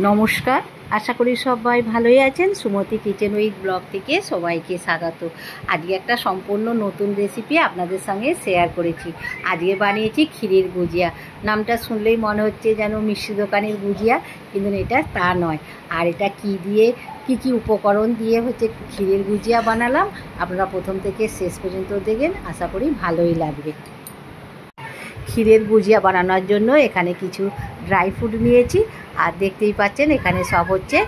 নমস্কার, আশা করি সবাই ভালোই আছেন। সুমতি কিচেন উইথ ব্লগ থেকে সবাইকে স্বাগত। আজকে একটা সম্পূর্ণ নতুন রেসিপি আপনাদের সঙ্গে শেয়ার করেছি। আজকে বানিয়েছি ক্ষীরের গুজিয়া। নামটা শুনলেই মনে হচ্ছে যেন মিষ্টি দোকানের গুজিয়া, কিন্তু এটা তা নয়। আর এটা কি দিয়ে কি উপকরণ দিয়ে হচ্ছে ক্ষীরের গুজিয়া বানালাম, আপনারা প্রথম থেকে শেষ পর্যন্ত দেখেন, আশা করি ভালোই লাগবে। ক্ষীরের গুজিয়া বানানোর জন্য এখানে কিছু ড্রাই ফ্রুট নিয়েছি, আর দেখতেই পাচ্ছেন এখানে সব হচ্ছে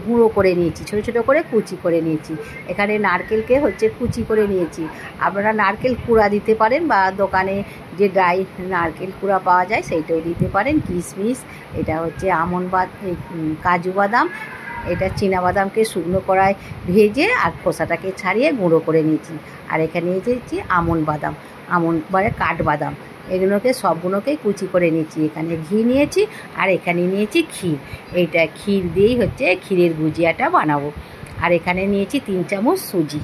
গুঁড়ো করে নিয়েছি, ছোটো ছোটো করে কুচি করে নিয়েছি। এখানে নারকেলকে হচ্ছে কুচি করে নিয়েছি। আপনারা নারকেল কুড়া দিতে পারেন, বা দোকানে যে ড্রাই নারকেল কুড়া পাওয়া যায় সেইটাও দিতে পারেন। কিশমিশ, এটা হচ্ছে কাজু বাদাম, এটা চীনাবাদামকে শুকনো কড়ায় ভেজে আর খোসাটাকে ছাড়িয়ে গুঁড়ো করে নিয়েছি। আর এখানে নিয়েছি বাদাম, কাঠবাদাম, এগুলোকে সবগুলোকেই কুচি করে নিয়েছি। এখানে ঘি নিয়েছি, আর এখানে নিয়েছি ক্ষীর। এইটা ক্ষীর দিয়েই হচ্ছে ক্ষীরের গুজিয়াটা বানাবো। আর এখানে নিয়েছি 3 চামচ সুজি।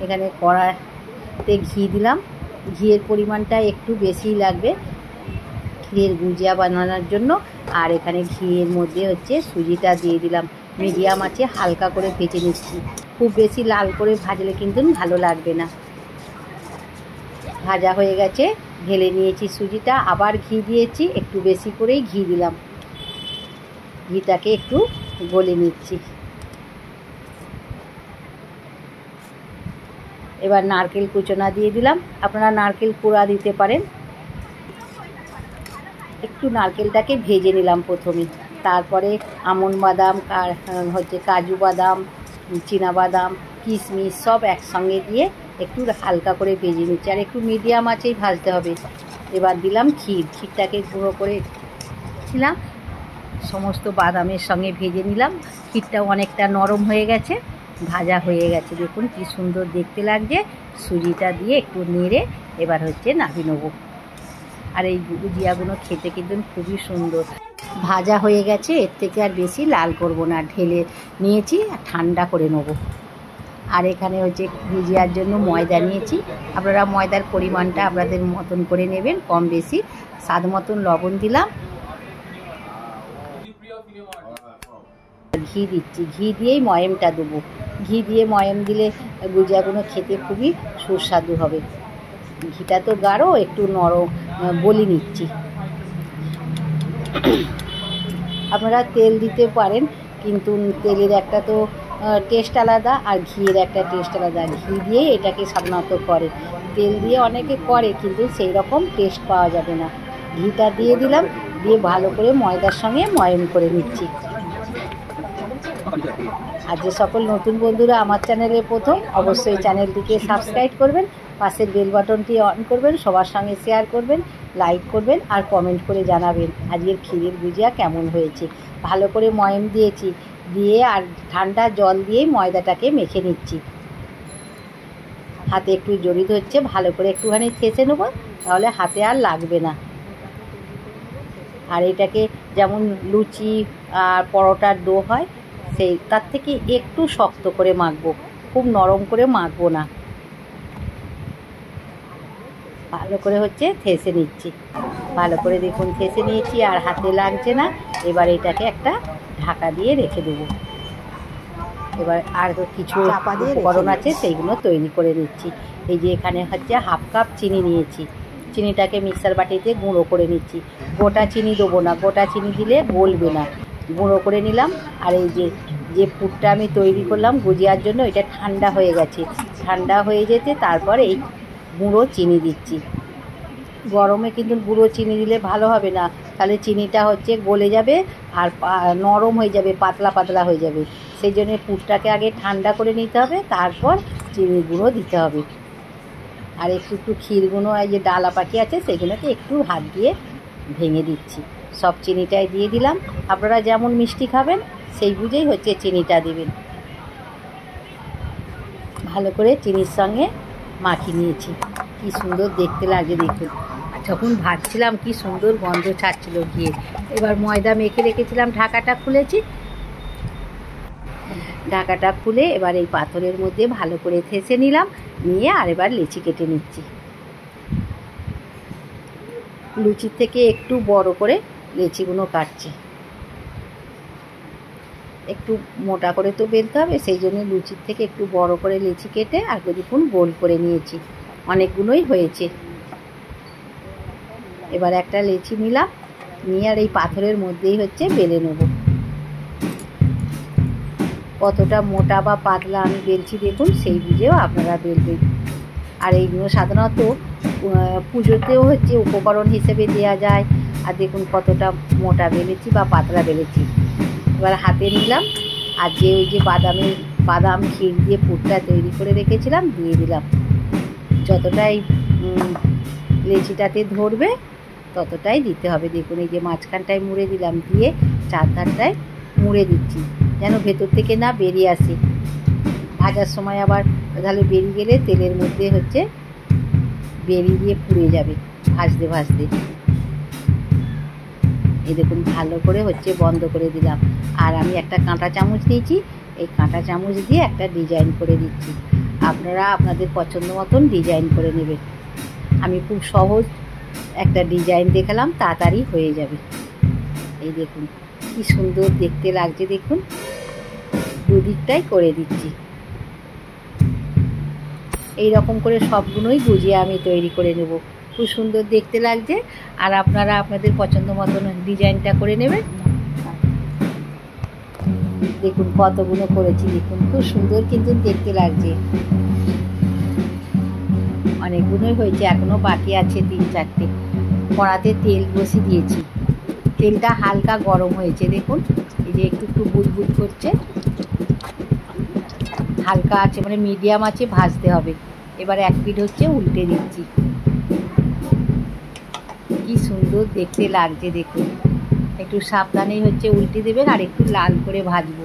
এখানে কড়াতে ঘি দিলাম, ঘিয়ের পরিমাণটা একটু বেশিই লাগবে ক্ষীরের গুজিয়া বানানোর জন্য। আর এখানে ঘিয়ের মধ্যে হচ্ছে সুজিটা দিয়ে দিলাম। মিডিয়াম আছে হালকা করে ভেজে নিচ্ছি, খুব বেশি লাল করে ভাজলে কিন্তু ভালো লাগবে না। ভাজা হয়ে গেছে, ঢেলে নিয়েছি সুজিটা, আবার ঘি দিয়েছি, একটু বেশি করেই ঘি দিলাম। ঘিটাকে একটু গলে নিচ্ছি। এবার নারকেল কুচনা দিয়ে দিলাম, আপনারা নারকেল কোড়া দিতে পারেন। একটু নারকেলটাকে ভেজে নিলাম প্রথমে, তারপরে বাদাম, কাজু বাদাম, চীনাবাদাম, কিশমিশ সব একসঙ্গে দিয়ে একটু হালকা করে ভেজে নিচ্ছি, আর একটু মিডিয়াম আঁচেই ভাজতে হবে। এবার দিলাম ক্ষীরটাকে গুঁড়ো করে ছিলাম, সমস্ত বাদামের সঙ্গে ভেজে নিলাম। ক্ষীরটাও অনেকটা নরম হয়ে গেছে, ভাজা হয়ে গেছে, দেখুন কি সুন্দর দেখতে লাগছে। সুজিটা দিয়ে একটু নেড়ে এবার হচ্ছে নামিয়ে নেবো। আর এই গুজিয়াগুলো খেতে কিন্তু খুবই সুন্দর। ভাজা হয়ে গেছে, এর থেকে আর বেশি লাল করব না, ঢেলে নিয়েছি আর ঠান্ডা করে নেবো। আর এখানে হচ্ছে গুজিয়ার জন্য ময়দা নিয়েছি। আপনারা ময়দার পরিমাণটা আপনাদের মতন করে নেবেন, কম বেশি। স্বাদ মতন লবণ দিলাম, ঘি দিচ্ছি, ঘি দিয়েই ময়মটা দেবো। ঘি দিয়ে ময়ম দিলে গুজিয়াগুলো খেতে খুবই সুস্বাদু হবে। ঘিটা তো গাঢ়, একটু নরম বলি নিচ্ছি। আপনারা তেল দিতে পারেন, কিন্তু তেলের একটা তো টেস্ট আলাদা, আর ঘিয়ের একটা টেস্ট আলাদা। ঘি দিয়েই এটাকে সাধারণত করে, তেল দিয়ে অনেকে করে, কিন্তু সেই রকম টেস্ট পাওয়া যাবে না। ঘিটা দিয়ে দিলাম, দিয়ে ভালো করে ময়দার সঙ্গে ময়ম করে নিচ্ছি। আর যে সকল নতুন বন্ধুরা আমার চ্যানেলে প্রথম, অবশ্যই চ্যানেলটিকে সাবস্ক্রাইব করবেন, পাশের বেল বাটনটি অন করবেন, সবার সঙ্গে শেয়ার করবেন, লাইক করবেন, আর কমেন্ট করে জানাবেন আজকের ক্ষীরের গুজিয়া কেমন হয়েছে। ভালো করে ময়ম দিয়েছি, দিয়ে আর ঠান্ডা জল দিয়েই ময়দাটাকে মেখে নিচ্ছি। হাতে একটু জড়ি ধরছে, ভালো করে একটুখানি থেসে নেবো, তাহলে হাতে আর লাগবে না। আর এটাকে যেমন লুচি আর পরোটার ডো হয়, তার থেকে একটু শক্ত করে মাখবো, খুব নরম করে মাখবো না। ভালো করে হচ্ছে থেসে নিচ্ছি, ভালো করে দেখুন থেসে নিয়েছি, আর হাতে লাগছে না। এবার এটাকে একটা ঢাকা দিয়ে রেখে দেবো। এবার আর কিছু উপকরণ আছে, সেইগুলো তৈরি করে নিচ্ছি। এই যে এখানে হচ্ছে 1/2 কাপ চিনি নিয়েছি, চিনিটাকে মিক্সার বাটিতে গুঁড়ো করে নিচ্ছি। গোটা চিনি দেবো না, গোটা চিনি দিলে গলবে না, গুঁড়ো করে নিলাম। আর এই যে পুরটা আমি তৈরি করলাম গুজিয়ার জন্য, এটা ঠান্ডা হয়ে গেছে। ঠান্ডা হয়ে যেতে তারপর এই গুঁড়ো চিনি দিচ্ছি। গরমে কিন্তু গুঁড়ো চিনি দিলে ভালো হবে না, তাহলে চিনিটা হচ্ছে গলে যাবে আর নরম হয়ে যাবে, পাতলা পাতলা হয়ে যাবে। সেই জন্য পুরটাকে আগে ঠান্ডা করে নিতে হবে, তারপর চিনি গুঁড়ো দিতে হবে। আর একটু ক্ষীরগুলো, এই যে ডালা পাখি আছে, সেগুলোকে একটু হাত দিয়ে ভেঙে দিচ্ছি। সব চিনিটাই দিয়ে দিলাম। আপনারা যেমন মিষ্টি খাবেন সেই বুঝেই হচ্ছে চিনিটা দেবেন। ভালো করে চিনির সঙ্গে মাখিয়ে নিয়েছি, কি সুন্দর দেখতে লাগে দেখুন। যখন ভাজছিলাম কি সুন্দর গন্ধ ছাড়ছিল ঘিয়ে। এবার ময়দা মেখে রেখেছিলাম, ঢাকাটা খুলেছি। ঢাকাটা খুলে এবার এই পাথরের মধ্যে ভালো করে থেসে নিলাম, নিয়ে আর এবার লেচি কেটে নিচ্ছি। লুচির থেকে একটু বড় করে লেচিগুলো কাটছি। একটু মোটা করে তো বেলতে হবে, সেই জন্য লুচির থেকে একটু বড় করে লেচি কেটে আর দেখুন গোল করে নিয়েছি। অনেকগুলোই হয়েছে। এবার একটা লেচি নিলাম, নিয়ে আর এই পাথরের মধ্যেই হচ্ছে বেলে নেব। কতটা মোটা বা পাতলা আমি বেলছি দেখুন, সেই বুঝেও আপনারা বেলবেন। আর এইগুলো সাধারণত পুজোতেও হচ্ছে উপকরণ হিসেবে দেওয়া যায়। আর দেখুন কতটা মোটা বেলেছি বা পাতলা বেলেছি। এবার হাতে নিলাম, আর যে ওই যে বাদাম ক্ষীর দিয়ে পুরটা তৈরি করে রেখেছিলাম দিয়ে দিলাম। যতটাই লেচিটাতে ধরবে ততটাই দিতে হবে। দেখুন এই যে মাঝখানটায় মুড়ে দিলাম, দিয়ে চারধারটায় মুড়ে দিচ্ছি যেন ভেতর থেকে না বেরিয়ে আসে। ভাজার সময় আবার তাহলে বেরিয়ে গেলে তেলের মধ্যে হচ্ছে বেরিয়ে দিয়ে পুড়ে যাবে ভাজতে ভাজতে। এই দেখুন ভালো করে হচ্ছে বন্ধ করে দিলাম। আর আমি একটা কাঁটা চামচ নিয়েছি, এই কাঁটা চামচ দিয়ে একটা ডিজাইন করে দিচ্ছি। আপনারা আপনাদের পছন্দ মতন ডিজাইন করে নেবেন। আমি খুব সহজ একটা ডিজাইন দেখালাম, তাড়াতাড়ি হয়ে যাবে। এই দেখুন কি সুন্দর দেখতে লাগছে, দেখুন দুদিকটাই করে দিচ্ছি। এই রকম করে সবগুলোই গুজিয়া আমি তৈরি করে নেব। খুব সুন্দর দেখতে লাগছে। আর আপনারা আপনাদের পছন্দ মতন ডিজাইনটা করে নেবেন। দেখুন কতগুলো করেছি, দেখুন খুব সুন্দর কিন্তু দেখতে লাগছে। অনেকগুলোই হয়েছে, এখনো বাকি আছে 3-4টে। কড়াতে তেল বসিয়ে দিয়েছি, তেলটা হালকা গরম হয়েছে। দেখুন এই যে একটু একটু বুদবুদ করছে, হালকা আছে মানে মিডিয়াম আছে ভাজতে হবে। এবার এক পিঠ হচ্ছে উল্টে দিচ্ছি। কি সুন্দর দেখতে লাগছে দেখুন। একটু সাবধানেই হচ্ছে উল্টে দেবেন, আর একটু লাল করে ভাজবো।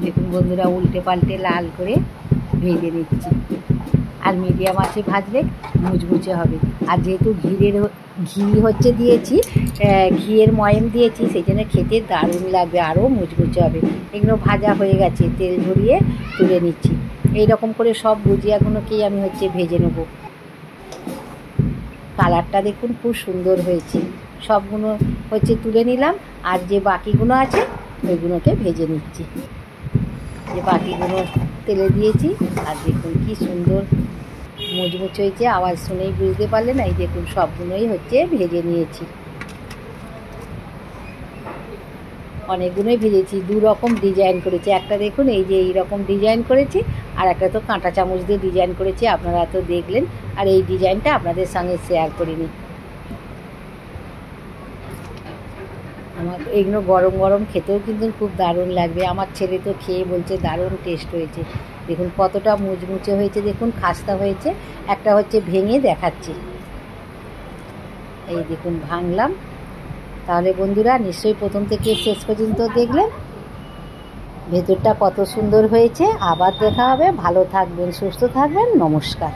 দেখুন বন্ধুরা উল্টে পাল্টে লাল করে ভেজে নিচ্ছি। আর মিডিয়াম আছে ভাজলে মুচমুচে হবে। আর যেহেতু ঘি হচ্ছে দিয়েছি, ঘিয়ের ময়ম দিয়েছি, সেই জন্য খেতে দারুণ লাগবে, আরও মুচমুচে হবে। এগুলো ভাজা হয়ে গেছে, তেল ঝরিয়ে তুলে নিচ্ছি। এই রকম করে সব গুজিয়াগুলোকেই আমি হচ্ছে ভেজে নেব। কালারটা দেখুন খুব সুন্দর হয়েছে। সবগুলো হচ্ছে তুলে নিলাম, আর যে বাকিগুলো আছে ওইগুলোকে ভেজে নিচ্ছি। যে বাকিগুলো তেলে দিয়েছি, আর দেখুন কি সুন্দর মুচমুচে হয়েছে। আওয়াজ শুনেই বুঝতে পারলেন। এই দেখুন সবগুলোই হচ্ছে ভেজে নিয়েছি। অনেকগুলোই ভেজেছি, 2 রকম ডিজাইন করেছি। একটা দেখুন এই যে এইরকম ডিজাইন করেছি, আর একটা তো কাঁটা চামচ দিয়ে ডিজাইন করেছি, আপনারা তো দেখলেন। আর এই ডিজাইনটা আপনাদের সঙ্গে শেয়ার করিনি। আমার এগুলো গরম গরম খেতেও কিন্তু খুব দারুণ লাগবে। আমার ছেলে তো খেয়ে বলছে দারুণ টেস্ট হয়েছে। দেখুন কতটা মুচমুচে হয়েছে, দেখুন খাস্তা হয়েছে। একটা হচ্ছে ভেঙে দেখাচ্ছি। এই দেখুন ভাঙলাম। তাহলে বন্ধুরা নিশ্চয়ই প্রথম থেকে শেষ পর্যন্ত দেখলেন ভেতরটা কত সুন্দর হয়েছে। আবার দেখা হবে। ভালো থাকবেন, সুস্থ থাকবেন। নমস্কার।